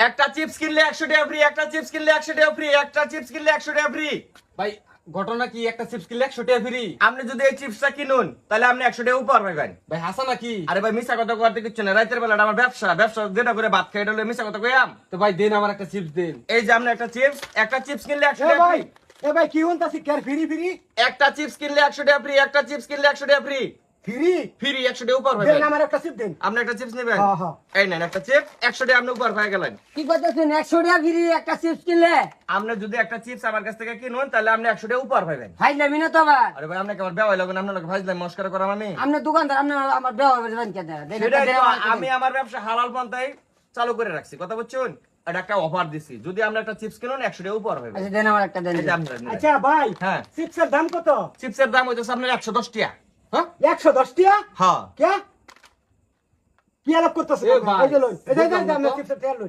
একটা চিপস কিনলে 100 টাকা ফ্রি, একটা চিপস কিনলে 100 টাকা ফ্রি, একটা চিপস কিনলে 100 টাকা ফ্রি। ভাই ঘটনা কি একটা চিপস কিনলে 100 টাকা ফ্রি? আপনি যদি এই চিপসটা কিনুন তাহলে আপনি 100 টাকা উপহার পাবেন। ভাই হাসা নাকি? আরে ভাই মিছা কথা করতে কিচ্ছু না, রাতের বেলাটা আমার ব্যবসা যেটা করে ভাত খাই এটা হলো মিছা কথা কইয়াম। তো ভাই দেন আমার একটা চিপস দেন। এই যে আপনি একটা চিপস কিনলে 100 এ টাকা ভাই ফ্রি, এ ভাই কি হন্তাছি কার ফ্রি ফ্রি একটা চিপস কিনলে 100 টাকা ফ্রি, একটা চিপস কিনলে 100 টাকা ফ্রি, ফ্রি ফ্রি 100 টাকা উপহার দেন পাবেন। আমার একটা সিপ দেন। আপনি একটা চিপস নেবেন? হ্যাঁ, হ্যাঁ। এই নেন একটা চিপস, 100 টাকা আপনি উপহার পেয়ে গেলেন। কি করতেছেন 100 টাকা ফ্রি একটা চিপস কিনলে? আপনি যদি একটা চিপস আমার কাছ থেকে কিনুন তাহলে আপনি 100 টাকা উপহার পাবেন। ভাই নেবি না তো আবার? আরে ভাই আপনাকে আমার বেওয়াই লাগুন, আপনাকে ভাজলাম মস্করা করাম আমি। আপনার দোকানদার আপনার আমার ব্যবহার করবেন কেন? সেটাই তো, আমি আমার ব্যবসা হালাল পন্থায় চালু করে রাখছি, কথা বুঝছেন? এটা একটা অফার দিছি, যদি আমরা একটা চিপস কিনুন 100 টাকা উপহার পাবেন। আচ্ছা দেন আমার একটা দেন। এই যে আপনারা নিলেন। আচ্ছা ভাই হ্যাঁ। চিপসের দাম কত? চিপসের দাম হইতেছে আপনার 110 টাকা। হ্যাঁ 110 টাকা? হ্যাঁ। কে কি আলাপ করতেছ? এ ভাই, এই যে লই এই যে বুঝলাম না দাম তো। চিপসের তেল লই।